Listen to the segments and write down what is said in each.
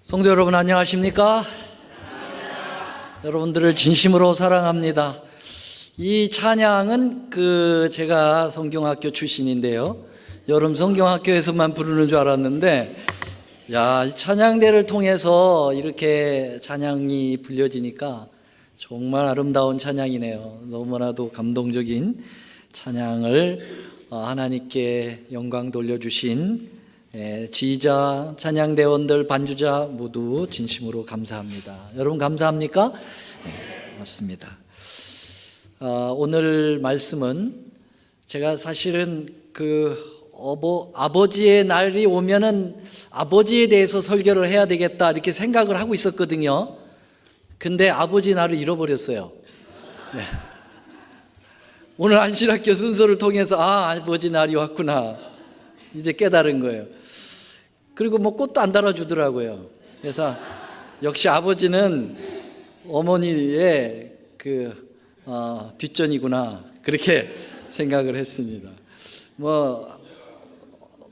성도 여러분 안녕하십니까? 여러분들을 진심으로 사랑합니다. 이 찬양은 제가 성경학교 출신인데요, 여름 성경학교에서만 부르는 줄 알았는데 이 찬양대를 통해서 이렇게 찬양이 불려지니까 정말 아름다운 찬양이네요. 너무나도 감동적인 찬양을 하나님께 영광 돌려주신 지휘자, 찬양대원들, 반주자 모두 진심으로 감사합니다. 여러분 감사합니까? 네, 맞습니다. 오늘 말씀은 제가 사실은 아버지의 날이 오면은 아버지에 대해서 설교를 해야 되겠다 이렇게 생각을 하고 있었거든요. 근데 아버지 날을 잃어버렸어요. 네. 오늘 안실학교 순서를 통해서 아버지 날이 왔구나 이제 깨달은 거예요. 그리고 꽃도 안 달아주더라고요. 그래서 역시 아버지는 어머니의 뒷전이구나 그렇게 생각을 했습니다.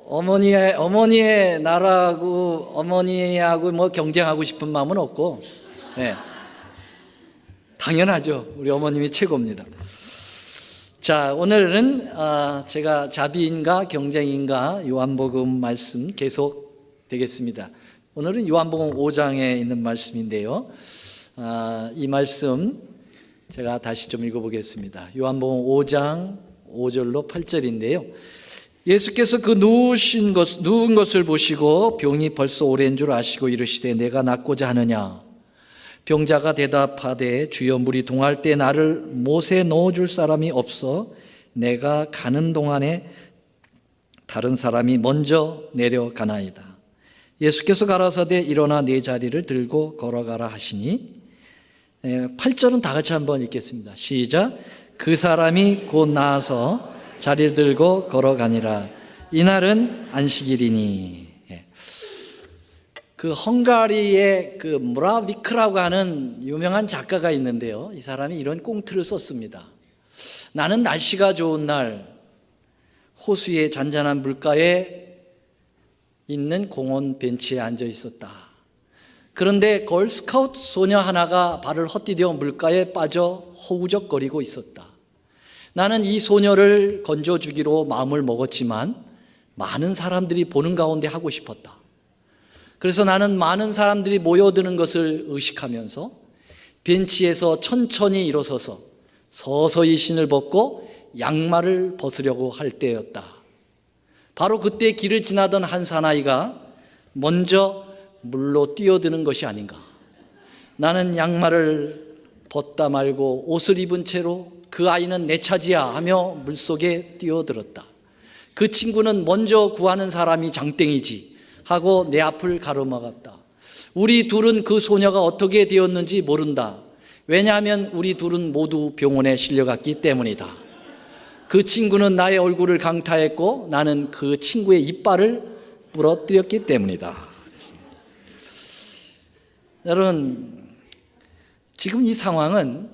어머니의 나라고 어머니하고 경쟁하고 싶은 마음은 없고, 네. 당연하죠. 우리 어머님이 최고입니다. 자, 오늘은 제가 자비인가 경쟁인가 요한복음 말씀 계속 되겠습니다. 오늘은 요한복음 5장에 있는 말씀인데요, 이 말씀 제가 다시 좀 읽어보겠습니다. 요한복음 5장 5절로 8절인데요 예수께서 누운 것을 보시고 병이 벌써 오래인 줄 아시고 이르시되 내가 낫고자 하느냐. 병자가 대답하되 주여 물이 동할 때 나를 못에 넣어줄 사람이 없어 내가 가는 동안에 다른 사람이 먼저 내려가나이다. 예수께서 가라사대 일어나 네 자리를 들고 걸어가라 하시니, 8절은 다 같이 한번 읽겠습니다. 시작. 그 사람이 곧 나아서 자리를 들고 걸어가니라. 이날은 안식일이니. 헝가리의 무라비크라고 하는 유명한 작가가 있는데요, 이 사람이 이런 꽁트를 썼습니다. 나는 날씨가 좋은 날 호수의 잔잔한 물가에 있는 공원 벤치에 앉아 있었다. 그런데 걸스카우트 소녀 하나가 발을 헛디뎌 물가에 빠져 허우적거리고 있었다. 나는 이 소녀를 건져주기로 마음을 먹었지만 많은 사람들이 보는 가운데 하고 싶었다. 그래서 나는 많은 사람들이 모여드는 것을 의식하면서 벤치에서 천천히 일어서서 서서히 신을 벗고 양말을 벗으려고 할 때였다. 바로 그때 길을 지나던 한 사나이가 먼저 물로 뛰어드는 것이 아닌가. 나는 양말을 벗다 말고 옷을 입은 채로 그 아이는 내 차지야 하며 물속에 뛰어들었다. 그 친구는 먼저 구하는 사람이 장땡이지 하고 내 앞을 가로막았다. 우리 둘은 그 소녀가 어떻게 되었는지 모른다. 왜냐하면 우리 둘은 모두 병원에 실려갔기 때문이다. 그 친구는 나의 얼굴을 강타했고 나는 그 친구의 이빨을 부러뜨렸기 때문이다. 여러분, 지금 이 상황은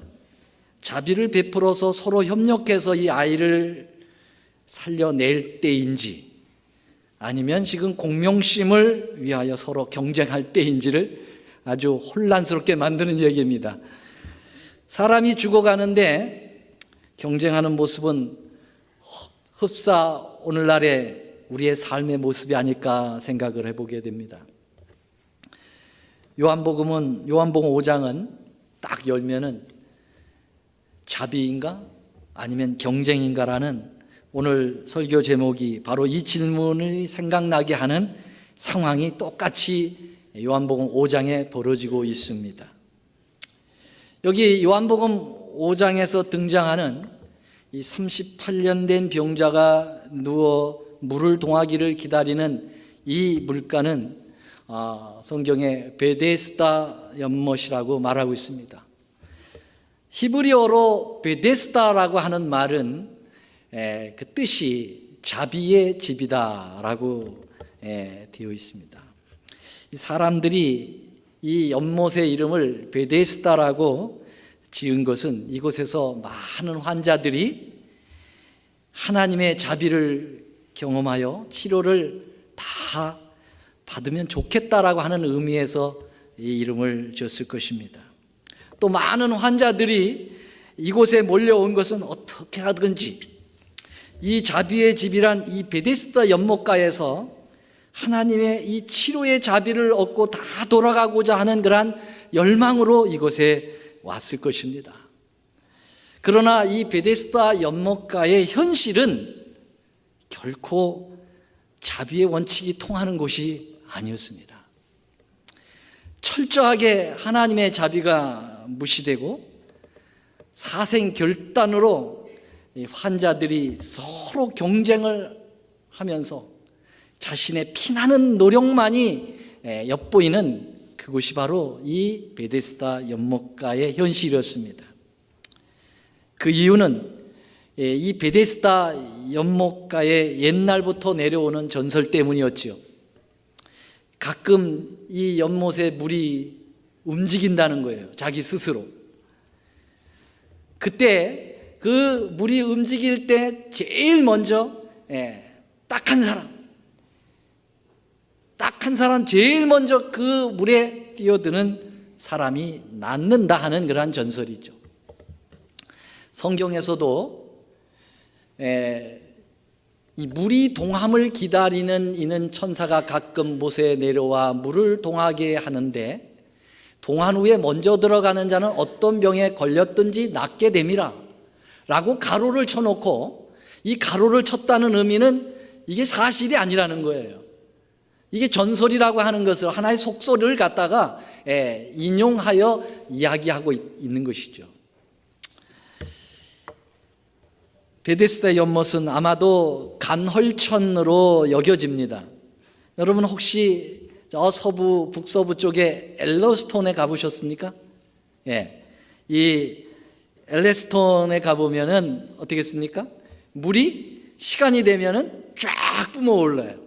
자비를 베풀어서 서로 협력해서 이 아이를 살려낼 때인지 아니면 지금 공명심을 위하여 서로 경쟁할 때인지를 아주 혼란스럽게 만드는 얘기입니다. 사람이 죽어가는데 경쟁하는 모습은 흡사 오늘날의 우리의 삶의 모습이 아닐까 생각을 해보게 됩니다. 요한복음 5장은 딱 열면은 자비인가 아니면 경쟁인가라는 오늘 설교 제목이 바로 이 질문이 생각나게 하는 상황이 똑같이 요한복음 5장에 벌어지고 있습니다. 여기 요한복음 5장에서 등장하는 이 38년 된 병자가 누워 물을 동하기를 기다리는 이 물가는 성경에 베데스다 연못이라고 말하고 있습니다. 히브리어로 베데스다라고 하는 말은 그 뜻이 자비의 집이다라고 되어 있습니다. 사람들이 이 연못의 이름을 베데스다라고 지은 것은 이곳에서 많은 환자들이 하나님의 자비를 경험하여 치료를 다 받으면 좋겠다라고 하는 의미에서 이 이름을 지었을 것입니다. 또 많은 환자들이 이곳에 몰려온 것은 어떻게 하든지 이 자비의 집이란 이 베데스다 연못가에서 하나님의 이 치료의 자비를 얻고 다 돌아가고자 하는 그러한 열망으로 이곳에 왔을 것입니다. 그러나 이 베데스다 연못가의 현실은 결코 자비의 원칙이 통하는 곳이 아니었습니다. 철저하게 하나님의 자비가 무시되고 사생결단으로 환자들이 서로 경쟁을 하면서 자신의 피나는 노력만이 엿보이는 그곳이 바로 이 베데스다 연못가의 현실이었습니다. 그 이유는 이 베데스다 연못가에 옛날부터 내려오는 전설 때문이었지요. 가끔 이 연못에 물이 움직인다는 거예요. 자기 스스로. 그때 그 물이 움직일 때 제일 먼저 딱 한 사람 제일 먼저 그 물에 뛰어드는 사람이 낫는다 하는 그러한 전설이죠. 성경에서도 이 물이 동함을 기다리는 이는 천사가 가끔 못에 내려와 물을 동하게 하는데 동한 후에 먼저 들어가는 자는 어떤 병에 걸렸든지 낫게 됨이라 라고 가로를 쳐놓고, 이 가로를 쳤다는 의미는 이게 사실이 아니라는 거예요. 이게 전설이라고 하는 것을 하나의 속설을 갖다가 인용하여 이야기하고 있는 것이죠. 베데스다 연못은 아마도 간헐천으로 여겨집니다. 여러분 혹시 저 서부 북서부 쪽에 엘러스톤에 가보셨습니까? 이 엘러스톤에 가보면은 어떻겠습니까? 물이 시간이 되면은 쫙 뿜어올라요.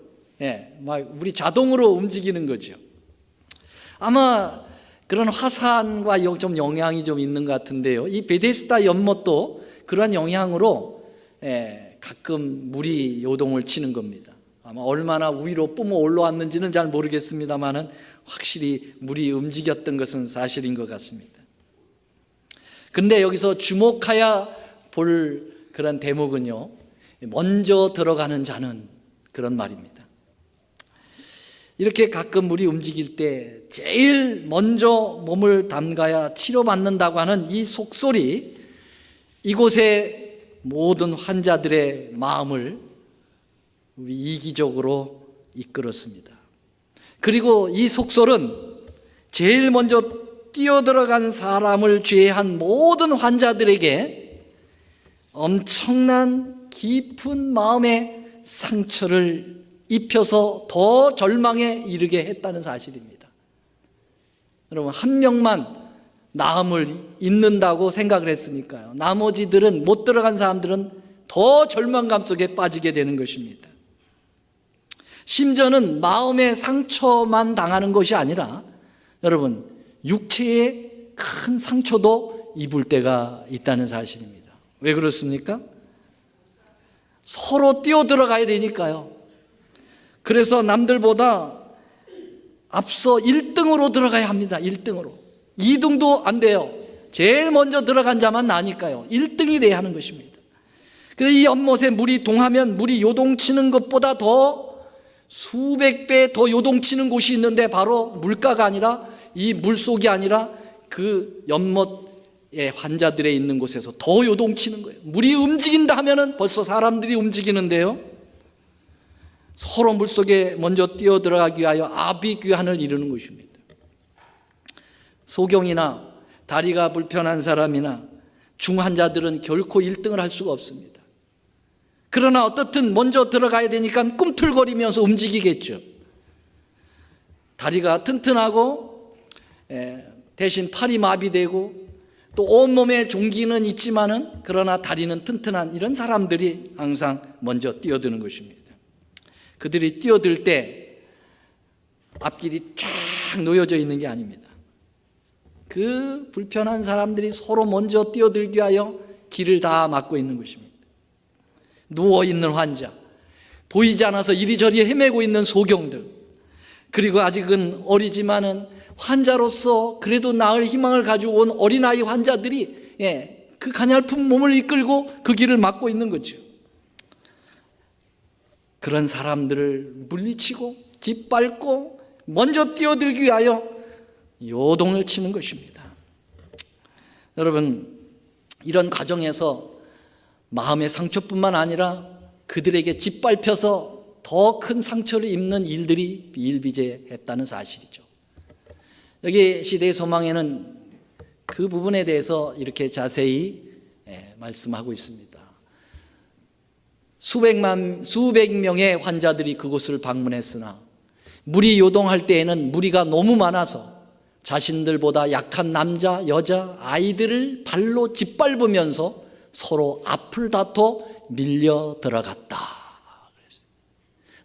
막 물이 자동으로 움직이는 거죠. 아마 그런 화산과 좀 영향이 좀 있는 것 같은데요. 이 베데스다 연못도 그러한 영향으로 가끔 물이 요동을 치는 겁니다. 아마 얼마나 위로 뿜어 올라왔는지는 잘 모르겠습니다만은 확실히 물이 움직였던 것은 사실인 것 같습니다. 근데 여기서 주목해야 볼 그런 대목은요, 먼저 들어가는 자는, 그런 말입니다. 이렇게 가끔 물이 움직일 때 제일 먼저 몸을 담가야 치료받는다고 하는 이 속설이 이곳의 모든 환자들의 마음을 이기적으로 이끌었습니다. 그리고 이 속설은 제일 먼저 뛰어들어간 사람을 제외한 모든 환자들에게 엄청난 깊은 마음의 상처를 입혀서 더 절망에 이르게 했다는 사실입니다. 여러분, 한 명만 나음을 잇는다고 생각을 했으니까요. 나머지들은, 못 들어간 사람들은 더 절망감 속에 빠지게 되는 것입니다. 심지어는 마음의 상처만 당하는 것이 아니라 여러분, 육체의 큰 상처도 입을 때가 있다는 사실입니다. 왜 그렇습니까? 서로 뛰어들어가야 되니까요. 그래서 남들보다 앞서 1등으로 들어가야 합니다. 1등으로. 2등도 안 돼요. 제일 먼저 들어간 자만 나니까요. 1등이 돼야 하는 것입니다. 그래서 이 연못에 물이 동하면 물이 요동치는 것보다 더 수백 배 더 요동치는 곳이 있는데, 바로 물가가 아니라, 이 물속이 아니라 그 연못의 환자들의 있는 곳에서 더 요동치는 거예요. 물이 움직인다 하면은 벌써 사람들이 움직이는데요, 서로 물속에 먼저 뛰어들어가기 위하여 아비규환을 이루는 것입니다. 소경이나 다리가 불편한 사람이나 중환자들은 결코 1등을 할 수가 없습니다. 그러나 어떻든 먼저 들어가야 되니까 꿈틀거리면서 움직이겠죠. 다리가 튼튼하고 대신 팔이 마비되고 또 온몸에 종기는 있지만은 그러나 다리는 튼튼한 이런 사람들이 항상 먼저 뛰어드는 것입니다. 그들이 뛰어들 때 앞길이 쫙 놓여져 있는 게 아닙니다. 그 불편한 사람들이 서로 먼저 뛰어들기 위하여 길을 다 막고 있는 것입니다. 누워있는 환자, 보이지 않아서 이리저리 헤매고 있는 소경들, 그리고 아직은 어리지만은 환자로서 그래도 나을 희망을 가지고 온 어린아이 환자들이 그 가냘픈 몸을 이끌고 그 길을 막고 있는 거죠. 그런 사람들을 물리치고 짓밟고 먼저 뛰어들기 위하여 요동을 치는 것입니다. 여러분, 이런 과정에서 마음의 상처뿐만 아니라 그들에게 짓밟혀서 더 큰 상처를 입는 일들이 비일비재했다는 사실이죠. 여기 시대의 소망에는 그 부분에 대해서 이렇게 자세히 말씀하고 있습니다. 수백 명의 환자들이 그곳을 방문했으나 물이 요동할 때에는 무리가 너무 많아서 자신들보다 약한 남자, 여자, 아이들을 발로 짓밟으면서 서로 앞을 다퉈 밀려 들어갔다.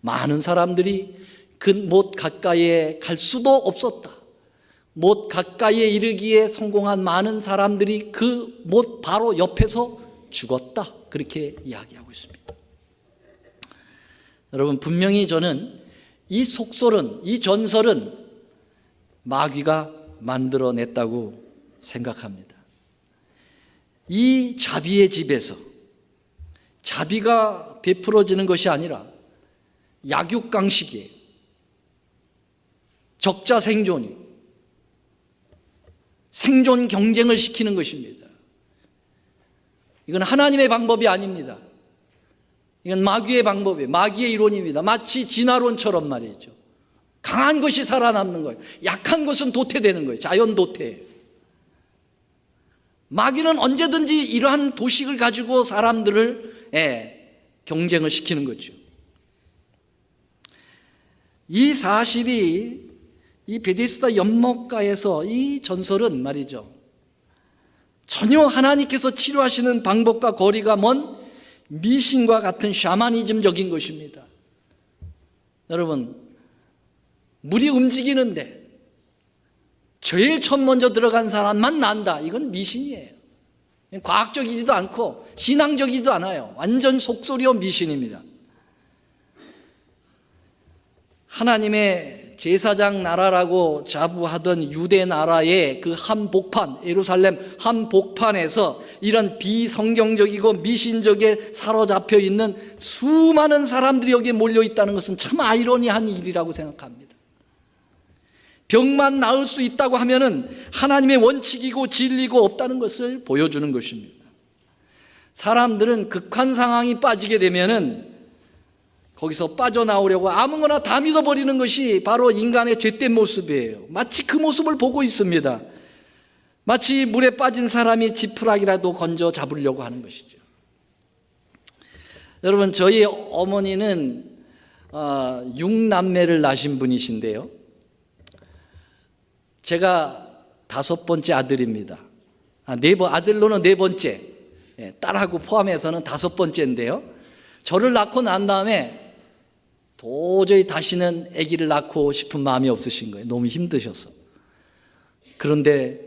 많은 사람들이 그 못 가까이에 갈 수도 없었다. 못 가까이에 이르기에 성공한 많은 사람들이 그 못 바로 옆에서 죽었다. 그렇게 이야기하고 있습니다. 여러분, 분명히 저는 이 속설은, 이 전설은 마귀가 만들어냈다고 생각합니다. 이 자비의 집에서 자비가 베풀어지는 것이 아니라 약육강식이에요. 적자 생존이 생존 경쟁을 시키는 것입니다. 이건 하나님의 방법이 아닙니다. 이건 마귀의 방법이에요. 마귀의 이론입니다. 마치 진화론처럼 말이죠. 강한 것이 살아남는 거예요. 약한 것은 도태되는 거예요. 자연 도태예요. 마귀는 언제든지 이러한 도식을 가지고 사람들을 경쟁을 시키는 거죠. 이 사실이 이 베데스다 연못가에서 이 전설은 말이죠, 전혀 하나님께서 치료하시는 방법과 거리가 먼 미신과 같은 샤머니즘적인 것입니다. 여러분, 물이 움직이는데 제일 처음 먼저 들어간 사람만 난다. 이건 미신이에요. 과학적이지도 않고 신앙적이지도 않아요. 완전 속설이요 미신입니다. 하나님의 제사장 나라라고 자부하던 유대 나라의 그 한복판, 예루살렘 한복판에서 이런 비성경적이고 미신적에 사로잡혀 있는 수많은 사람들이 여기에 몰려 있다는 것은 참 아이러니한 일이라고 생각합니다. 병만 나을 수 있다고 하면은 하나님의 원칙이고 진리고 없다는 것을 보여주는 것입니다. 사람들은 극한 상황이 빠지게 되면은 거기서 빠져나오려고 아무거나 다 믿어버리는 것이 바로 인간의 죄된 모습이에요. 마치 그 모습을 보고 있습니다. 마치 물에 빠진 사람이 지푸라기라도 건져 잡으려고 하는 것이죠. 여러분, 저희 어머니는 6남매를 낳으신 분이신데요, 제가 5번째 아들입니다. 아들로는 4번째, 딸하고 포함해서는 5번째인데요, 저를 낳고 난 다음에 도저히 다시는 아기를 낳고 싶은 마음이 없으신 거예요. 너무 힘드셔서. 그런데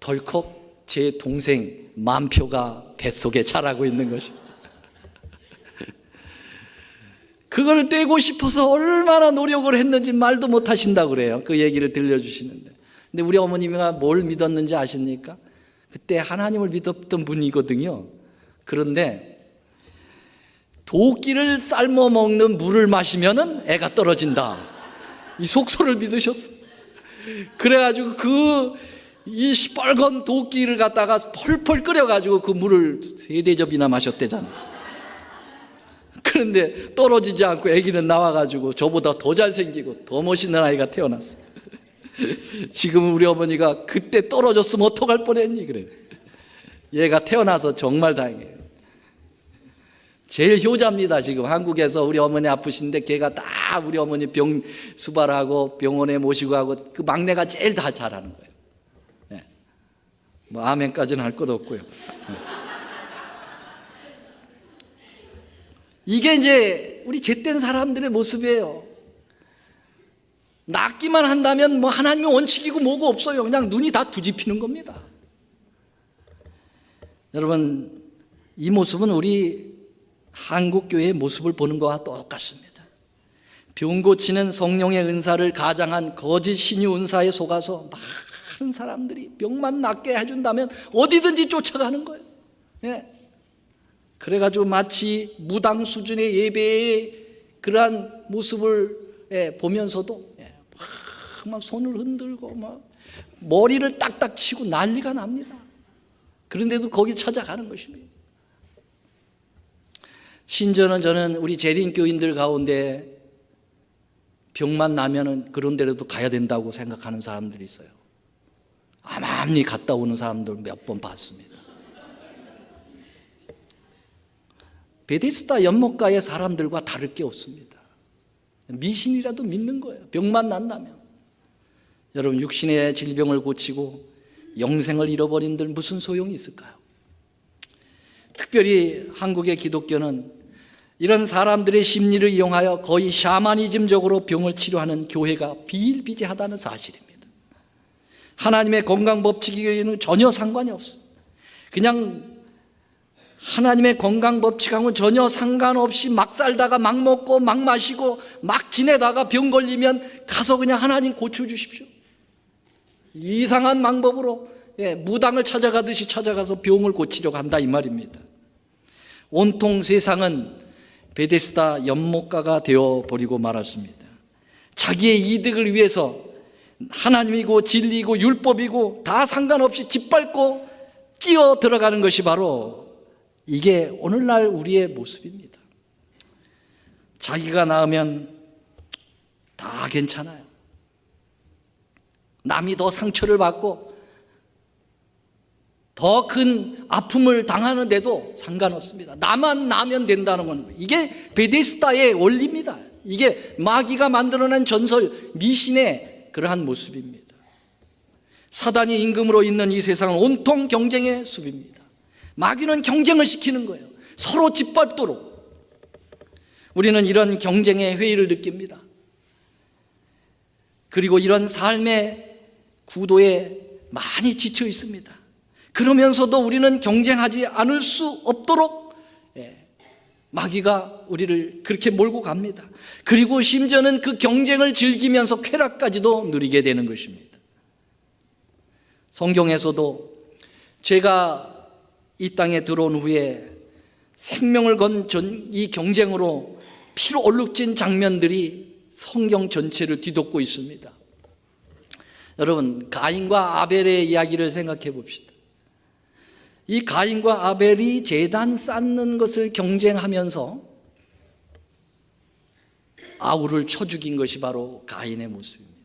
덜컥 제 동생 만표가 뱃속에 자라고 있는 것입니다. 그걸 떼고 싶어서 얼마나 노력을 했는지 말도 못 하신다고 그래요. 그 얘기를 들려주시는데. 근데 우리 어머님이 뭘 믿었는지 아십니까? 그때 하나님을 믿었던 분이거든요. 그런데 도끼를 삶아 먹는 물을 마시면은 애가 떨어진다, 이 속설을 믿으셨어. 그래가지고 이 시뻘건 도끼를 갖다가 펄펄 끓여가지고 그 물을 3대접이나 마셨대잖아. 그런데 떨어지지 않고 애기는 나와가지고 저보다 더 잘생기고 더 멋있는 아이가 태어났어. 지금 우리 어머니가 그때 떨어졌으면 어떡할 뻔했니 그래. 얘가 태어나서 정말 다행이에요. 제일 효자입니다. 지금 한국에서 우리 어머니 아프신데 걔가 다 우리 어머니 병 수발하고 병원에 모시고 하고 그 막내가 제일 다 잘하는 거예요. 네. 뭐 아멘까지는 할 것도 없고요. 네. 이게 이제 우리 죄된 사람들의 모습이에요. 낫기만 한다면 뭐 하나님의 원칙이고 뭐고 없어요. 그냥 눈이 다 뒤집히는 겁니다. 여러분, 이 모습은 우리 한국교회의 모습을 보는 것과 똑같습니다. 병 고치는 성령의 은사를 가장한 거짓 신유 은사에 속아서 많은 사람들이 병만 낫게 해준다면 어디든지 쫓아가는 거예요. 예. 그래가지고 마치 무당 수준의 예배의 그러한 모습을 보면서도 막 손을 흔들고 막 머리를 딱딱 치고 난리가 납니다. 그런데도 거기 찾아가는 것입니다. 심지어는 저는 우리 재림교인들 가운데 병만 나면은 그런 데라도 가야 된다고 생각하는 사람들이 있어요. 암암리 갔다 오는 사람들 몇 번 봤습니다. 베데스다 연못가의 사람들과 다를 게 없습니다. 미신이라도 믿는 거예요. 병만 난다면. 여러분, 육신의 질병을 고치고 영생을 잃어버린들 무슨 소용이 있을까요? 특별히 한국의 기독교는 이런 사람들의 심리를 이용하여 거의 샤머니즘적으로 병을 치료하는 교회가 비일비재하다는 사실입니다. 하나님의 건강 법칙에는 전혀 상관이 없습니다. 그냥 하나님의 건강 법칙하고는 전혀 상관없이 막 살다가 막 먹고 막 마시고 막 지내다가 병 걸리면 가서 그냥 하나님 고쳐주십시오. 이상한 방법으로 무당을 찾아가듯이 찾아가서 병을 고치려고 한다 이 말입니다. 온통 세상은 베데스다 연못가가 되어버리고 말았습니다. 자기의 이득을 위해서 하나님이고 진리이고 율법이고 다 상관없이 짓밟고 끼어 들어가는 것이 바로 이게 오늘날 우리의 모습입니다. 자기가 나으면 다 괜찮아요. 남이 더 상처를 받고 더 큰 아픔을 당하는데도 상관없습니다. 나만 나면 된다는 건 이게 베데스다의 원리입니다. 이게 마귀가 만들어낸 전설, 미신의 그러한 모습입니다. 사단이 임금으로 있는 이 세상은 온통 경쟁의 숲입니다. 마귀는 경쟁을 시키는 거예요. 서로 짓밟도록. 우리는 이런 경쟁의 회의를 느낍니다. 그리고 이런 삶의 구도에 많이 지쳐 있습니다. 그러면서도 우리는 경쟁하지 않을 수 없도록 마귀가 우리를 그렇게 몰고 갑니다. 그리고 심지어는 그 경쟁을 즐기면서 쾌락까지도 누리게 되는 것입니다. 성경에서도 죄가 이 땅에 들어온 후에 생명을 건 이 경쟁으로 피로 얼룩진 장면들이 성경 전체를 뒤덮고 있습니다. 여러분, 가인과 아벨의 이야기를 생각해 봅시다. 이 가인과 아벨이 제단 쌓는 것을 경쟁하면서 아우를 쳐 죽인 것이 바로 가인의 모습입니다.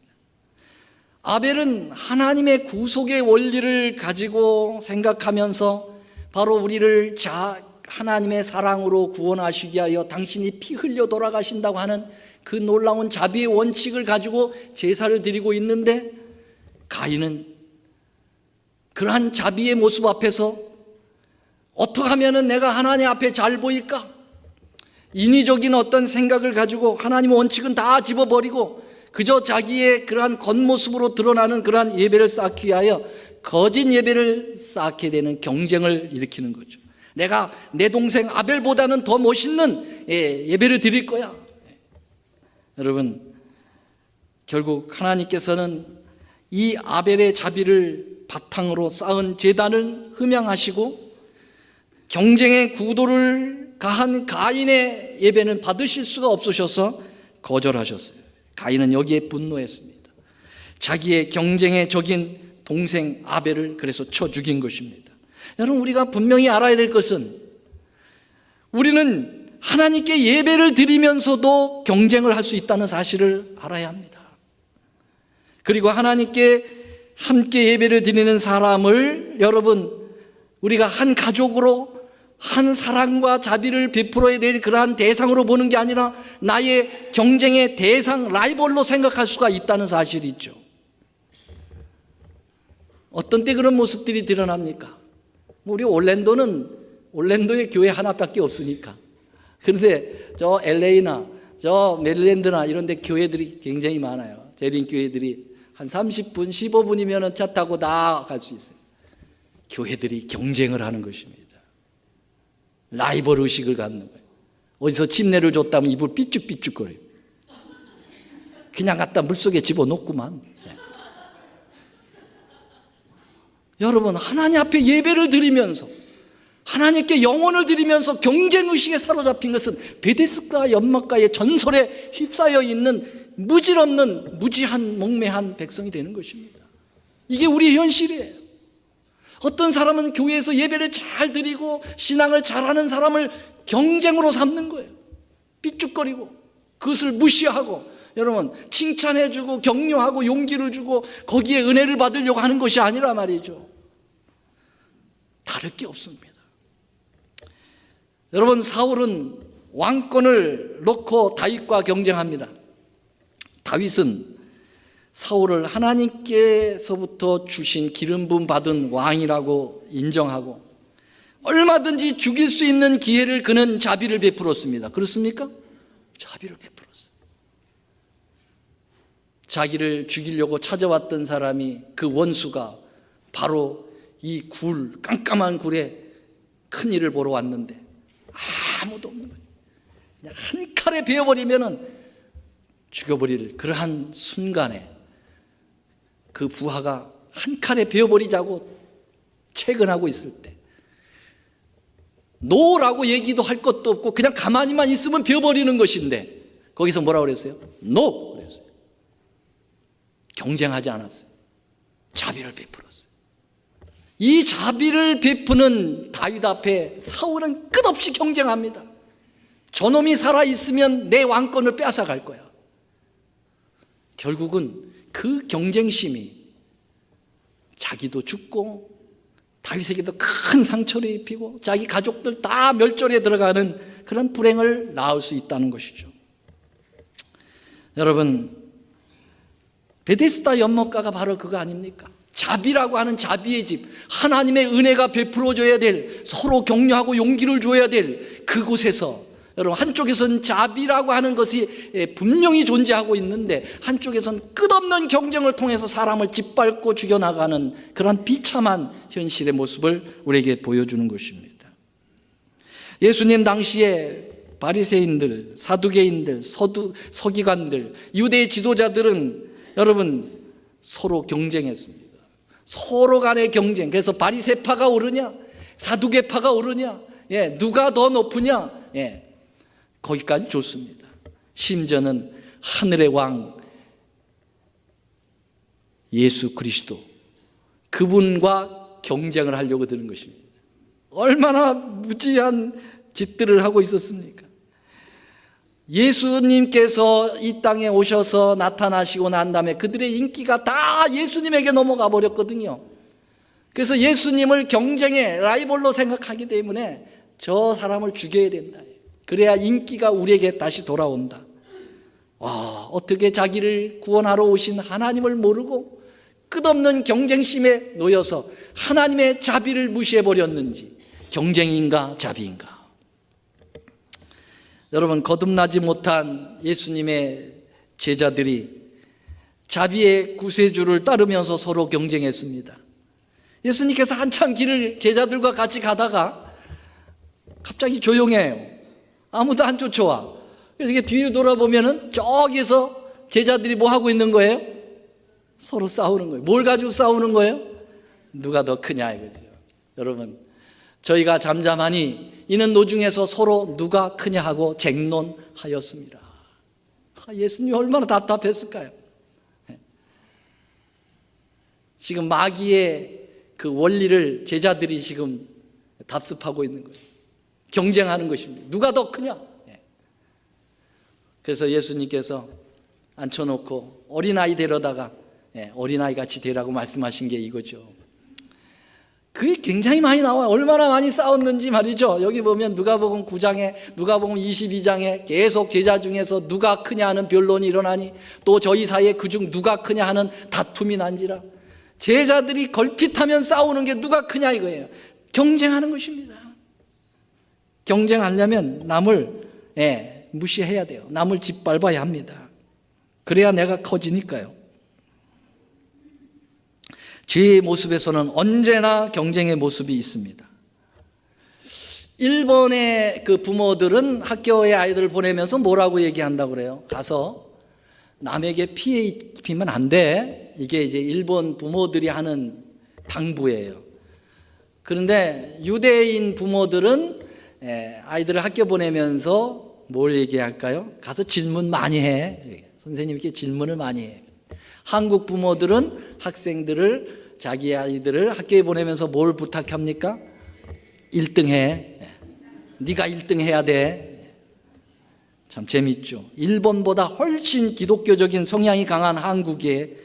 아벨은 하나님의 구속의 원리를 가지고 생각하면서 바로 우리를 하나님의 사랑으로 구원하시기 위하여 당신이 피 흘려 돌아가신다고 하는 그 놀라운 자비의 원칙을 가지고 제사를 드리고 있는데, 가인은 그러한 자비의 모습 앞에서 어떻게 하면 내가 하나님 앞에 잘 보일까? 인위적인 어떤 생각을 가지고 하나님의 원칙은 다 집어버리고 그저 자기의 그러한 겉모습으로 드러나는 그러한 예배를 쌓기 위하여 거짓 예배를 쌓게 되는 경쟁을 일으키는 거죠. 내가 내 동생 아벨보다는 더 멋있는 예배를 드릴 거야. 여러분, 결국 하나님께서는 이 아벨의 자비를 바탕으로 쌓은 제단을 흠양하시고 경쟁의 구도를 가한 가인의 예배는 받으실 수가 없으셔서 거절하셨어요. 가인은 여기에 분노했습니다. 자기의 경쟁의 적인 동생 아벨을 그래서 쳐 죽인 것입니다. 여러분, 우리가 분명히 알아야 될 것은 우리는 하나님께 예배를 드리면서도 경쟁을 할 수 있다는 사실을 알아야 합니다. 그리고 하나님께 함께 예배를 드리는 사람을 여러분, 우리가 한 가족으로 한 사랑과 자비를 베풀어야 될 그러한 대상으로 보는 게 아니라 나의 경쟁의 대상, 라이벌로 생각할 수가 있다는 사실이 있죠. 어떤 때 그런 모습들이 드러납니까? 우리 올랜도의 교회 하나밖에 없으니까. 그런데 저 LA나 저 메릴랜드나 이런 데 교회들이 굉장히 많아요. 재림교회들이 한 30분, 15분이면 차 타고 다 갈 수 있어요. 교회들이 경쟁을 하는 것입니다. 라이벌 의식을 갖는 거예요. 어디서 침례를 줬다면 입을 삐죽삐죽거려요. 그냥 갖다 물속에 집어넣구만. 여러분, 하나님 앞에 예배를 드리면서 하나님께 영혼을 드리면서 경쟁의식에 사로잡힌 것은 베데스다 연못가의 전설에 휩싸여 있는 무질없는 무지한 몽매한 백성이 되는 것입니다. 이게 우리의 현실이에요. 어떤 사람은 교회에서 예배를 잘 드리고 신앙을 잘하는 사람을 경쟁으로 삼는 거예요. 삐죽거리고 그것을 무시하고, 여러분, 칭찬해주고 격려하고 용기를 주고 거기에 은혜를 받으려고 하는 것이 아니라 말이죠. 다를 게 없습니다. 여러분, 사울은 왕권을 놓고 다윗과 경쟁합니다. 다윗은 사울을 하나님께서부터 주신 기름 부음 받은 왕이라고 인정하고 얼마든지 죽일 수 있는 기회를 그는 자비를 베풀었습니다. 그렇습니까? 자비를 베풀었어요. 자기를 죽이려고 찾아왔던 사람이, 그 원수가 바로 이 깜깜한 굴에 큰 일을 보러 왔는데 아무도 없는 거예요. 그냥 한 칼에 베어버리면 죽여버릴 그러한 순간에 그 부하가 한 칼에 베어버리자고 채근하고 있을 때 노라고 얘기도 할 것도 없고 그냥 가만히만 있으면 베어버리는 것인데 거기서 뭐라고 그랬어요? 노! 그랬어요. 경쟁하지 않았어요. 자비를 베풀었어요. 이 자비를 베푸는 다윗 앞에 사울은 끝없이 경쟁합니다. 저놈이 살아있으면 내 왕권을 빼앗아갈 거야. 결국은 그 경쟁심이 자기도 죽고 다윗에게도 큰 상처를 입히고 자기 가족들 다 멸절에 들어가는 그런 불행을 낳을 수 있다는 것이죠. 여러분, 베데스다 연못가가 바로 그거 아닙니까? 자비라고 하는 자비의 집, 하나님의 은혜가 베풀어줘야 될, 서로 격려하고 용기를 줘야 될 그곳에서, 여러분, 한쪽에서는 자비라고 하는 것이 분명히 존재하고 있는데 한쪽에서는 끝없는 경쟁을 통해서 사람을 짓밟고 죽여나가는 그런 비참한 현실의 모습을 우리에게 보여주는 것입니다. 예수님 당시에 바리새인들, 사두개인들, 서기관들, 유대 지도자들은 여러분 서로 경쟁했습니다. 서로 간의 경쟁. 그래서 바리새파가 오르냐, 사두개파가 오르냐, 누가 더 높으냐, 거기까지 좋습니다. 심지어는 하늘의 왕 예수 그리스도, 그분과 경쟁을 하려고 드는 것입니다. 얼마나 무지한 짓들을 하고 있었습니까? 예수님께서 이 땅에 오셔서 나타나시고 난 다음에 그들의 인기가 다 예수님에게 넘어가 버렸거든요. 그래서 예수님을 경쟁의 라이벌로 생각하기 때문에 저 사람을 죽여야 된다. 그래야 인기가 우리에게 다시 돌아온다. 와, 어떻게 자기를 구원하러 오신 하나님을 모르고 끝없는 경쟁심에 놓여서 하나님의 자비를 무시해버렸는지. 경쟁인가 자비인가? 여러분, 거듭나지 못한 예수님의 제자들이 자비의 구세주를 따르면서 서로 경쟁했습니다. 예수님께서 한참 길을 제자들과 같이 가다가 갑자기 조용해요. 아무도 안 쫓아와. 이렇게 뒤를 돌아보면은 저기서 제자들이 뭐 하고 있는 거예요? 서로 싸우는 거예요. 뭘 가지고 싸우는 거예요? 누가 더 크냐 이거죠. 여러분, 저희가 잠잠하니 이는 노중에서 서로 누가 크냐 하고 쟁론하였습니다. 예수님이 얼마나 답답했을까요? 지금 마귀의 그 원리를 제자들이 지금 답습하고 있는 거예요. 경쟁하는 것입니다. 누가 더 크냐? 그래서 예수님께서 앉혀놓고 어린아이 데려다가 어린아이 같이 되라고 말씀하신 게 이거죠. 그게 굉장히 많이 나와요. 얼마나 많이 싸웠는지 말이죠. 여기 보면 누가복음 9장에, 누가복음 22장에 계속 제자 중에서 누가 크냐 하는 변론이 일어나니 또 저희 사이에 그중 누가 크냐 하는 다툼이 난지라. 제자들이 걸핏하면 싸우는 게 누가 크냐 이거예요. 경쟁하는 것입니다. 경쟁하려면 남을 무시해야 돼요. 남을 짓밟아야 합니다. 그래야 내가 커지니까요. 죄의 모습에서는 언제나 경쟁의 모습이 있습니다. 일본의 그 부모들은 학교에 아이들을 보내면서 뭐라고 얘기한다고 그래요? 가서 남에게 피해 입히면 안 돼. 이게 이제 일본 부모들이 하는 당부예요. 그런데 유대인 부모들은 아이들을 학교 보내면서 뭘 얘기할까요? 가서 질문 많이 해. 선생님께 질문을 많이 해. 한국 부모들은 학생들을, 자기 아이들을 학교에 보내면서 뭘 부탁합니까? 1등 해. 네가 1등 해야 돼. 참 재밌죠. 일본보다 훨씬 기독교적인 성향이 강한 한국에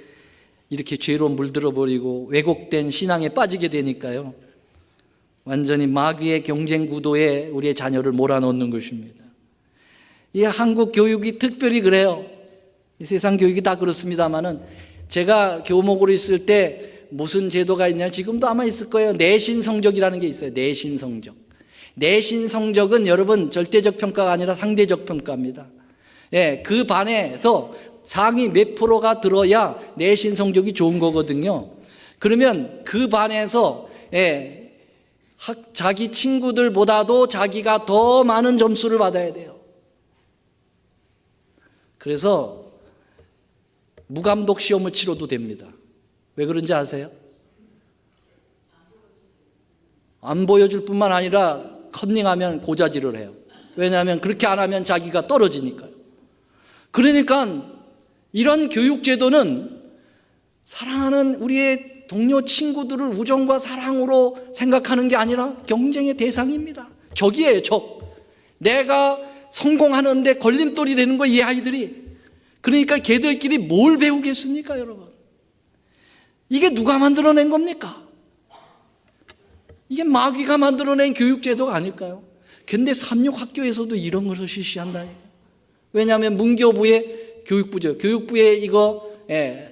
이렇게 죄로 물들어 버리고 왜곡된 신앙에 빠지게 되니까요, 완전히 마귀의 경쟁 구도에 우리의 자녀를 몰아넣는 것입니다. 이 한국 교육이 특별히 그래요. 이 세상 교육이 다 그렇습니다만은, 제가 교목으로 있을 때 무슨 제도가 있냐, 지금도 아마 있을 거예요. 내신 성적이라는 게 있어요. 내신 성적. 내신 성적은 여러분 절대적 평가가 아니라 상대적 평가입니다. 그 반에서 상위 몇 프로가 들어야 내신 성적이 좋은 거거든요. 그러면 그 반에서 자기 친구들보다도 자기가 더 많은 점수를 받아야 돼요. 그래서 무감독 시험을 치러도 됩니다. 왜 그런지 아세요? 안 보여줄 뿐만 아니라 컨닝하면 고자질을 해요. 왜냐하면 그렇게 안 하면 자기가 떨어지니까요. 그러니까 이런 교육제도는 사랑하는 우리의 동료 친구들을 우정과 사랑으로 생각하는 게 아니라 경쟁의 대상입니다. 적이에요, 적. 내가 성공하는데 걸림돌이 되는 거예요, 이 아이들이. 그러니까 걔들끼리 뭘 배우겠습니까, 여러분? 이게 누가 만들어낸 겁니까? 이게 마귀가 만들어낸 교육제도가 아닐까요? 근데 삼육학교에서도 이런 것을 실시한다니까요. 왜냐하면 문교부의 교육부죠. 교육부에 이거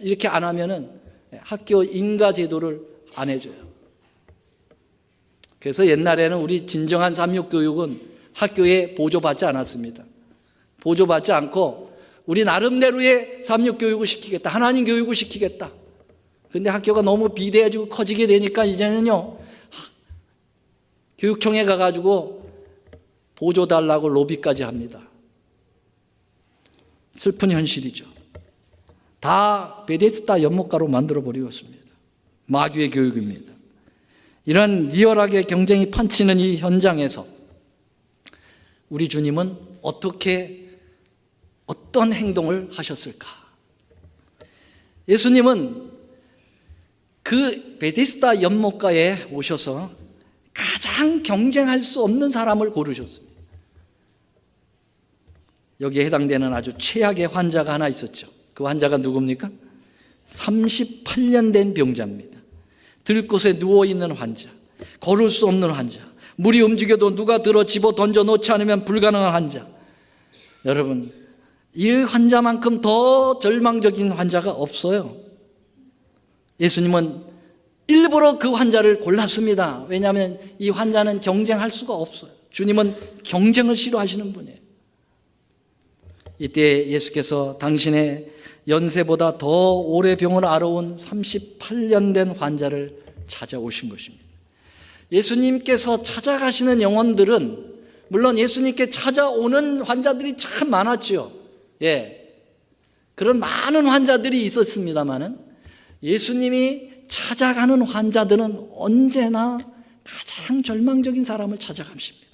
이렇게 안 하면은 학교 인가제도를 안 해줘요. 그래서 옛날에는 우리 진정한 삼육교육은 학교에 보조받지 않았습니다. 보조받지 않고 우리 나름대로의 삼육교육을 시키겠다, 하나님 교육을 시키겠다. 근데 학교가 너무 비대해지고 커지게 되니까 이제는요, 교육청에 가가지고 보조 달라고 로비까지 합니다. 슬픈 현실이죠. 다 베데스다 연못가로 만들어버리었습니다. 마귀의 교육입니다. 이런 리얼하게 경쟁이 판치는 이 현장에서 우리 주님은 어떤 행동을 하셨을까? 예수님은 그 베데스다 연못가에 오셔서 가장 경쟁할 수 없는 사람을 고르셨습니다. 여기에 해당되는 아주 최악의 환자가 하나 있었죠. 그 환자가 누굽니까? 38년 된 병자입니다. 들곳에 누워있는 환자, 걸을 수 없는 환자, 물이 움직여도 누가 들어 집어 던져 놓지 않으면 불가능한 환자. 여러분, 이 환자만큼 더 절망적인 환자가 없어요. 예수님은 일부러 그 환자를 골랐습니다. 왜냐하면 이 환자는 경쟁할 수가 없어요. 주님은 경쟁을 싫어하시는 분이에요. 이때 예수께서 당신의 연세보다 더 오래 병을 앓아온 38년 된 환자를 찾아오신 것입니다. 예수님께서 찾아가시는 영혼들은, 물론 예수님께 찾아오는 환자들이 참 많았죠. 그런 많은 환자들이 있었습니다만은, 예수님이 찾아가는 환자들은 언제나 가장 절망적인 사람을 찾아가십니다.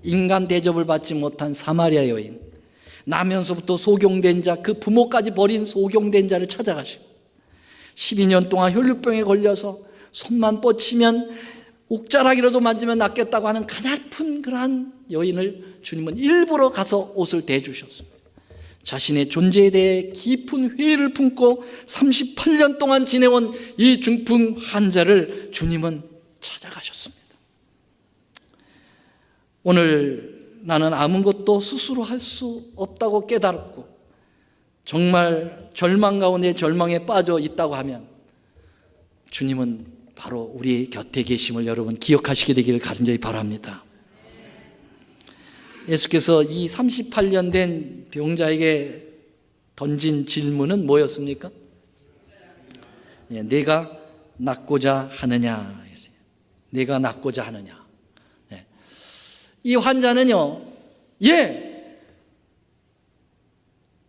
인간 대접을 받지 못한 사마리아 여인, 나면서부터 소경된 자, 그 부모까지 버린 소경된 자를 찾아가시고, 12년 동안 혈류병에 걸려서 손만 뻗치면 옥자락이라도 만지면 낫겠다고 하는 가냘픈 그러한 여인을 주님은 일부러 가서 옷을 대주셨습니다. 자신의 존재에 대해 깊은 회의를 품고 38년 동안 지내온 이 중풍 환자를 주님은 찾아가셨습니다. 오늘 나는 아무것도 스스로 할 수 없다고 깨달았고 정말 절망 가운데 절망에 빠져 있다고 하면 주님은 바로 우리 곁에 계심을 여러분 기억하시게 되기를 간절히 바랍니다. 예수께서 이 38년 된 병자에게 던진 질문은 뭐였습니까? 내가 낫고자 하느냐. 내가 낫고자 하느냐. 이 환자는요,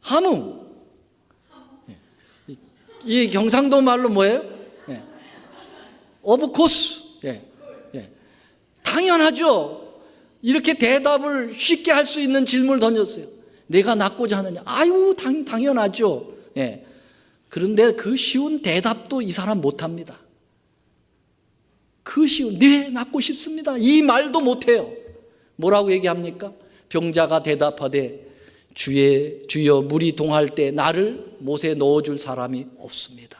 아무 이 경상도 말로 뭐예요? 예. 오브 코스. 예. 예. 당연하죠. 이렇게 대답을 쉽게 할 수 있는 질문을 던졌어요. 내가 낳고자 하느냐? 아유, 당연하죠. 예. 그런데 그 쉬운 대답도 이 사람 못합니다. 그 쉬운, 네, 낳고 싶습니다. 이 말도 못해요. 뭐라고 얘기합니까? 병자가 대답하되 주여 물이 동할 때 나를 못에 넣어줄 사람이 없습니다.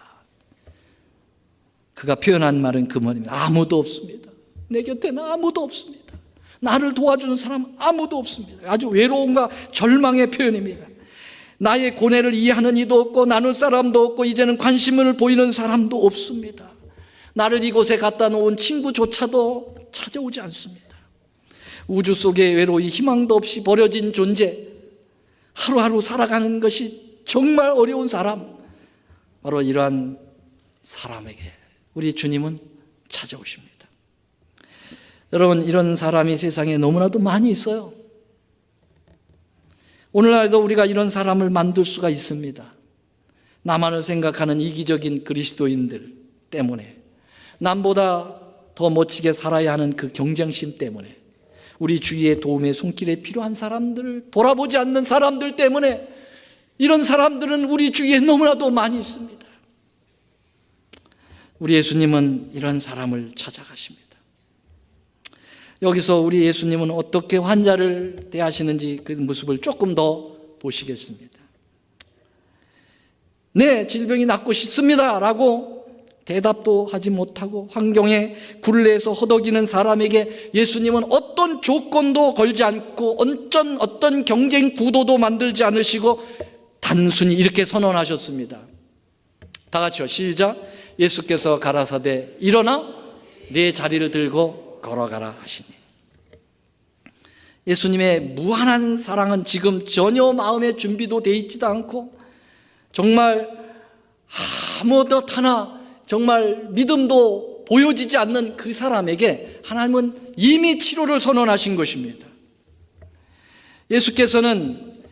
그가 표현한 말은 그 말입니다. 아무도 없습니다. 내 곁에는 아무도 없습니다. 나를 도와주는 사람 아무도 없습니다. 아주 외로움과 절망의 표현입니다. 나의 고뇌를 이해하는 이도 없고 나눌 사람도 없고 이제는 관심을 보이는 사람도 없습니다. 나를 이곳에 갖다 놓은 친구조차도 찾아오지 않습니다. 우주 속에 외로이 희망도 없이 버려진 존재, 하루하루 살아가는 것이 정말 어려운 사람, 바로 이러한 사람에게 우리 주님은 찾아오십니다. 여러분, 이런 사람이 세상에 너무나도 많이 있어요. 오늘날도 우리가 이런 사람을 만들 수가 있습니다. 나만을 생각하는 이기적인 그리스도인들 때문에, 남보다 더 멋지게 살아야 하는 그 경쟁심 때문에, 우리 주위의 도움의 손길에 필요한 사람들을 돌아보지 않는 사람들 때문에, 이런 사람들은 우리 주위에 너무나도 많이 있습니다. 우리 예수님은 이런 사람을 찾아가십니다. 여기서 우리 예수님은 어떻게 환자를 대하시는지 그 모습을 조금 더 보시겠습니다. 네, 질병이 낫고 싶습니다 라고 대답도 하지 못하고 환경에 굴레에서 허덕이는 사람에게 예수님은 어떤 조건도 걸지 않고 어떤 경쟁 구도도 만들지 않으시고 단순히 이렇게 선언하셨습니다. 다 같이요, 시작. 예수께서 가라사대 일어나 네 자리를 들고 걸어가라 하시니. 예수님의 무한한 사랑은 지금 전혀 마음의 준비도 되어 있지도 않고 정말 아무것 하나 정말 믿음도 보여지지 않는 그 사람에게 하나님은 이미 치료를 선언하신 것입니다. 예수께서는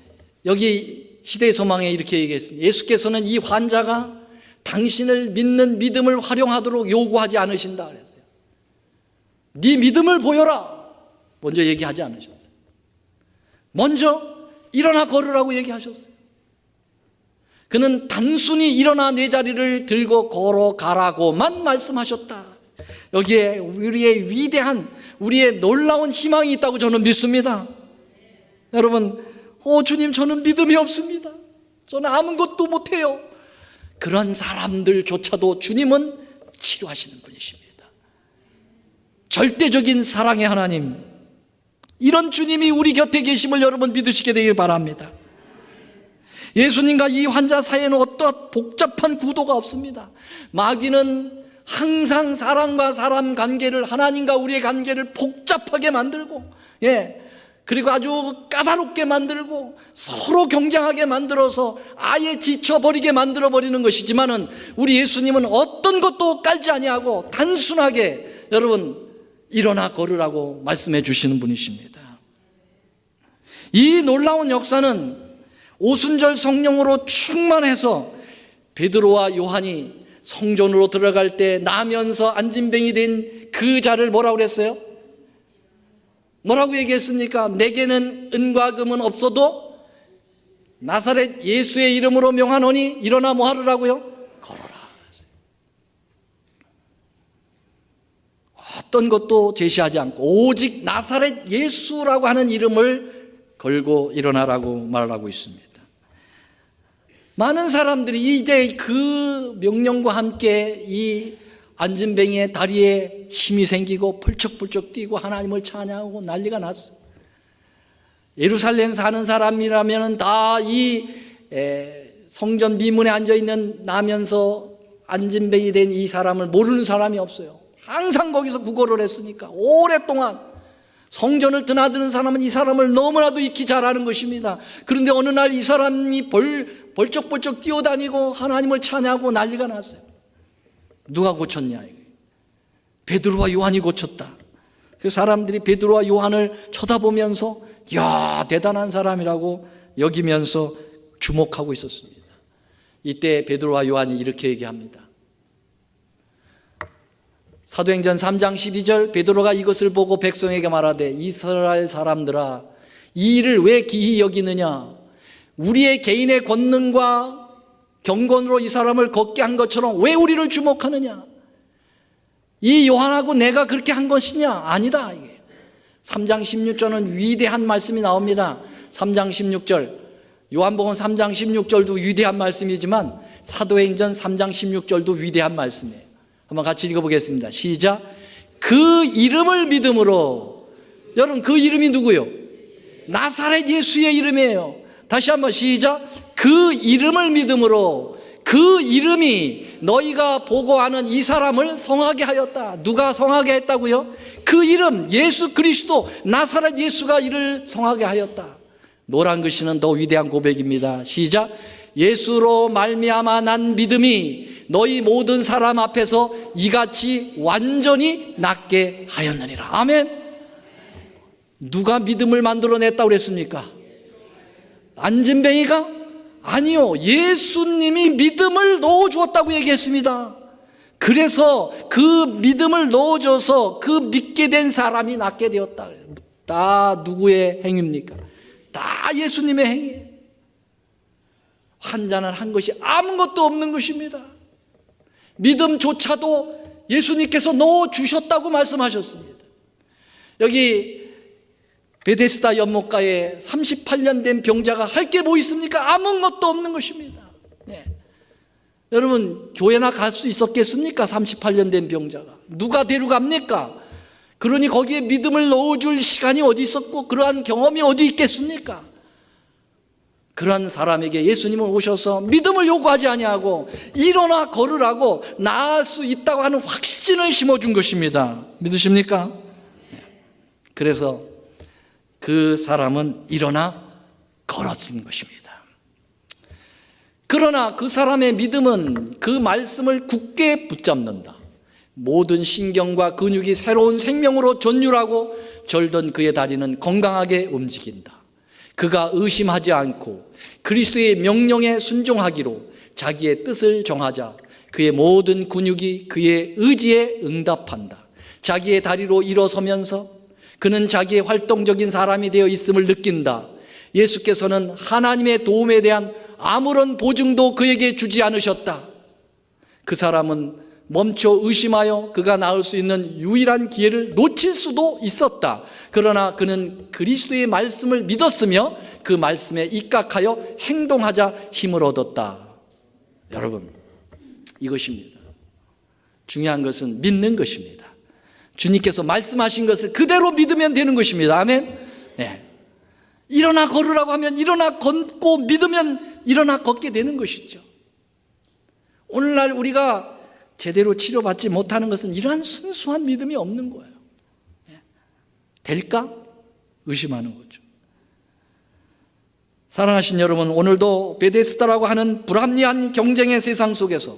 여기 시대의 소망에 이렇게 얘기했습니다. 예수께서는 이 환자가 당신을 믿는 믿음을 활용하도록 요구하지 않으신다 그랬어요. 네 믿음을 보여라 먼저 얘기하지 않으셨어요. 먼저 일어나 걸으라고 얘기하셨어요. 그는 단순히 일어나 네 자리를 들고 걸어가라고만 말씀하셨다. 여기에 우리의 위대한, 우리의 놀라운 희망이 있다고 저는 믿습니다. 여러분, 주님, 저는 믿음이 없습니다. 저는 아무것도 못해요. 그런 사람들조차도 주님은 치료하시는 분이십니다. 절대적인 사랑의 하나님, 이런 주님이 우리 곁에 계심을 여러분 믿으시게 되길 바랍니다. 예수님과 이 환자 사이에는 어떠한 복잡한 구도가 없습니다. 마귀는 항상 사람과 사람 관계를, 하나님과 우리의 관계를 복잡하게 만들고, 그리고 아주 까다롭게 만들고 서로 경쟁하게 만들어서 아예 지쳐버리게 만들어버리는 것이지만은 우리 예수님은 어떤 것도 깔지 아니하고 단순하게 여러분 일어나 걸으라고 말씀해 주시는 분이십니다. 이 놀라운 역사는 오순절 성령으로 충만해서 베드로와 요한이 성전으로 들어갈 때 나면서 안진뱅이 된 그 자를 뭐라고 그랬어요? 뭐라고 얘기했습니까? 내게는 은과 금은 없어도 나사렛 예수의 이름으로 명하노니 일어나 뭐 하라고요? 걸어라. 어떤 것도 제시하지 않고 오직 나사렛 예수라고 하는 이름을 걸고 일어나라고 말하고 있습니다. 많은 사람들이 이제 그 명령과 함께 이 안진뱅이의 다리에 힘이 생기고 펄쩍펄쩍 뛰고 하나님을 찬양하고 난리가 났어요. 예루살렘 사는 사람이라면 다 이 성전 미문에 앉아있는 나면서 안진뱅이 된 이 사람을 모르는 사람이 없어요. 항상 거기서 구걸을 했으니까 오랫동안 성전을 드나드는 사람은 이 사람을 너무나도 익히 잘 아는 것입니다. 그런데 어느 날 이 사람이 벌쩍벌쩍 뛰어다니고 하나님을 찬양하고 난리가 났어요. 누가 고쳤냐? 베드로와 요한이 고쳤다. 그 사람들이 베드로와 요한을 쳐다보면서 야, 대단한 사람이라고 여기면서 주목하고 있었습니다. 이때 베드로와 요한이 이렇게 얘기합니다. 사도행전 3장 12절, 베드로가 이것을 보고 백성에게 말하되 이스라엘 사람들아, 이 일을 왜 기히 여기느냐? 우리의 개인의 권능과 경건으로 이 사람을 걷게 한 것처럼 왜 우리를 주목하느냐? 이 요한하고 내가 그렇게 한 것이냐? 아니다. 이게 3장 16절은 위대한 말씀이 나옵니다. 3장 16절, 요한복음 3장 16절도 위대한 말씀이지만 사도행전 3장 16절도 위대한 말씀이에요. 한번 같이 읽어보겠습니다. 시작. 그 이름을 믿음으로. 여러분, 그 이름이 누구요? 나사렛 예수의 이름이에요. 다시 한번 시작. 그 이름을 믿음으로. 그 이름이 너희가 보고하는 이 사람을 성하게 하였다. 누가 성하게 했다고요? 그 이름 예수 그리스도 나사렛 예수가 이를 성하게 하였다. 노란 글씨는 더 위대한 고백입니다. 시작. 예수로 말미암아 난 믿음이 너희 모든 사람 앞에서 이같이 완전히 낫게 하였느니라. 아멘. 누가 믿음을 만들어냈다고 그랬습니까? 안진뱅이가? 아니요, 예수님이 믿음을 넣어주었다고 얘기했습니다. 그래서 그 믿음을 넣어줘서 그 믿게 된 사람이 낫게 되었다. 다 누구의 행위입니까? 다 예수님의 행위예요. 환자는 한 것이 아무것도 없는 것입니다. 믿음조차도 예수님께서 넣어주셨다고 말씀하셨습니다. 여기 베데스다 연못가에 38년 된 병자가 할 게 뭐 있습니까? 아무것도 없는 것입니다. 네. 여러분, 교회나 갈 수 있었겠습니까? 38년 된 병자가 누가 데려갑니까? 그러니 거기에 믿음을 넣어줄 시간이 어디 있었고 그러한 경험이 어디 있겠습니까? 그런 사람에게 예수님은 오셔서 믿음을 요구하지 아니하고 일어나 걸으라고 나을 수 있다고 하는 확신을 심어준 것입니다. 믿으십니까? 그래서 그 사람은 일어나 걸었은 것입니다. 그러나 그 사람의 믿음은 그 말씀을 굳게 붙잡는다. 모든 신경과 근육이 새로운 생명으로 전율하고 절던 그의 다리는 건강하게 움직인다. 그가 의심하지 않고 그리스도의 명령에 순종하기로 자기의 뜻을 정하자 그의 모든 근육이 그의 의지에 응답한다. 자기의 다리로 일어서면서 그는 자기의 활동적인 사람이 되어 있음을 느낀다. 예수께서는 하나님의 도움에 대한 아무런 보증도 그에게 주지 않으셨다. 그 사람은 멈춰 의심하여 그가 나을 수 있는 유일한 기회를 놓칠 수도 있었다. 그러나 그는 그리스도의 말씀을 믿었으며 그 말씀에 입각하여 행동하자 힘을 얻었다. 여러분, 이것입니다. 중요한 것은 믿는 것입니다. 주님께서 말씀하신 것을 그대로 믿으면 되는 것입니다. 아멘. 네. 일어나 걸으라고 하면 일어나 걷고 믿으면 일어나 걷게 되는 것이죠. 오늘날 우리가 제대로 치료받지 못하는 것은 이러한 순수한 믿음이 없는 거예요. 될까? 의심하는 거죠. 사랑하신 여러분, 오늘도 베데스다라고 하는 불합리한 경쟁의 세상 속에서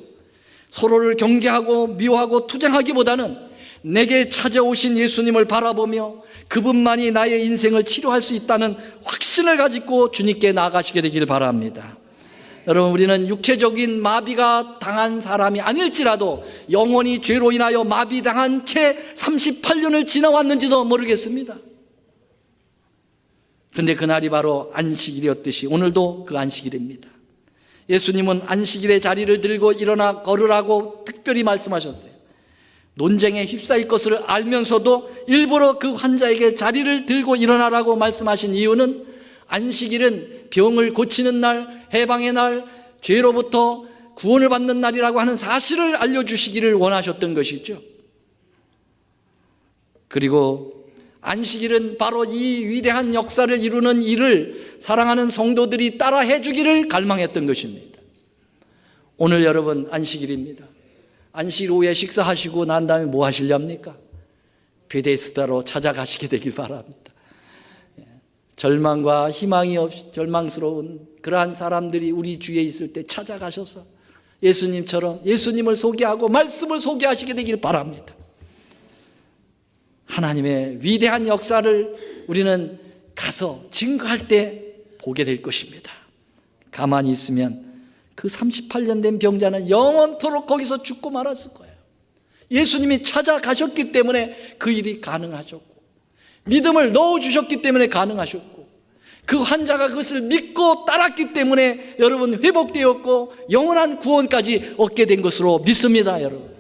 서로를 경계하고 미워하고 투쟁하기보다는 내게 찾아오신 예수님을 바라보며 그분만이 나의 인생을 치료할 수 있다는 확신을 가지고 주님께 나아가시게 되길 바랍니다. 여러분, 우리는 육체적인 마비가 당한 사람이 아닐지라도 영원히 죄로 인하여 마비당한 채 38년을 지나왔는지도 모르겠습니다. 그런데 그날이 바로 안식일이었듯이 오늘도 그 안식일입니다. 예수님은 안식일에 자리를 들고 일어나 걸으라고 특별히 말씀하셨어요. 논쟁에 휩싸일 것을 알면서도 일부러 그 환자에게 자리를 들고 일어나라고 말씀하신 이유는 안식일은 병을 고치는 날, 해방의 날, 죄로부터 구원을 받는 날이라고 하는 사실을 알려주시기를 원하셨던 것이죠. 그리고 안식일은 바로 이 위대한 역사를 이루는 일을 사랑하는 성도들이 따라 해주기를 갈망했던 것입니다. 오늘 여러분 안식일입니다. 안식일 후에 식사하시고 난 다음에 뭐 하시렵니까? 베데스다로 찾아가시게 되길 바랍니다. 절망과 희망이 없이 절망스러운 그러한 사람들이 우리 주위에 있을 때 찾아가셔서 예수님처럼 예수님을 소개하고 말씀을 소개하시게 되길 바랍니다. 하나님의 위대한 역사를 우리는 가서 증거할 때 보게 될 것입니다. 가만히 있으면 그 38년 된 병자는 영원토록 거기서 죽고 말았을 거예요. 예수님이 찾아가셨기 때문에 그 일이 가능하셨고, 믿음을 넣어주셨기 때문에 가능하셨고, 그 환자가 그것을 믿고 따랐기 때문에 여러분 회복되었고 영원한 구원까지 얻게 된 것으로 믿습니다. 여러분,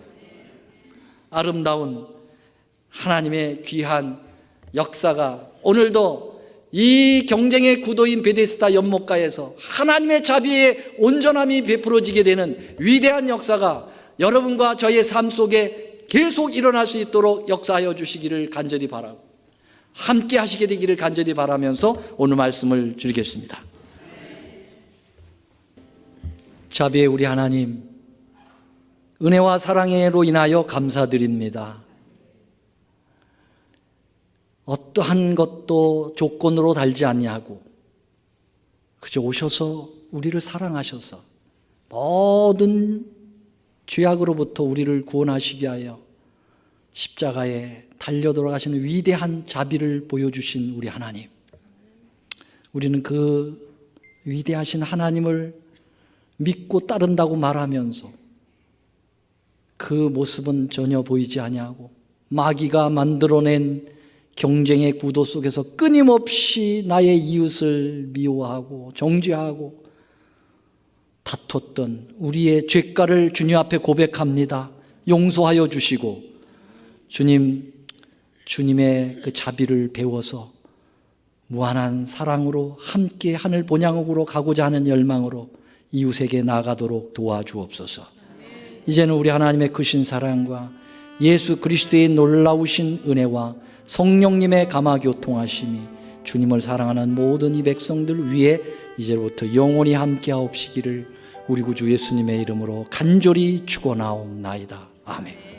아름다운 하나님의 귀한 역사가 오늘도 이 경쟁의 구도인 베데스다 연못가에서 하나님의 자비의 온전함이 베풀어지게 되는 위대한 역사가 여러분과 저의 삶 속에 계속 일어날 수 있도록 역사하여 주시기를 간절히 바라고, 함께 하시게 되기를 간절히 바라면서 오늘 말씀을 드리겠습니다. 자비의 우리 하나님, 은혜와 사랑으로 인하여 감사드립니다. 어떠한 것도 조건으로 달지 아니하고 그저 오셔서 우리를 사랑하셔서 모든 죄악으로부터 우리를 구원하시게 하여 십자가에 달려 돌아가시는 위대한 자비를 보여주신 우리 하나님, 우리는 그 위대하신 하나님을 믿고 따른다고 말하면서 그 모습은 전혀 보이지 아니하고 마귀가 만들어낸 경쟁의 구도 속에서 끊임없이 나의 이웃을 미워하고 정죄하고 다퉜던 우리의 죄가를 주님 앞에 고백합니다. 용서하여 주시고 주님의 그 자비를 배워서 무한한 사랑으로 함께 하늘 본향으로 가고자 하는 열망으로 이웃에게 나아가도록 도와주옵소서. 이제는 우리 하나님의 크신 사랑과 예수 그리스도의 놀라우신 은혜와 성령님의 감화교통하심이 주님을 사랑하는 모든 이 백성들 위에 이제부터 영원히 함께하옵시기를 우리 구주 예수님의 이름으로 간절히 축원하옵나이다. 아멘.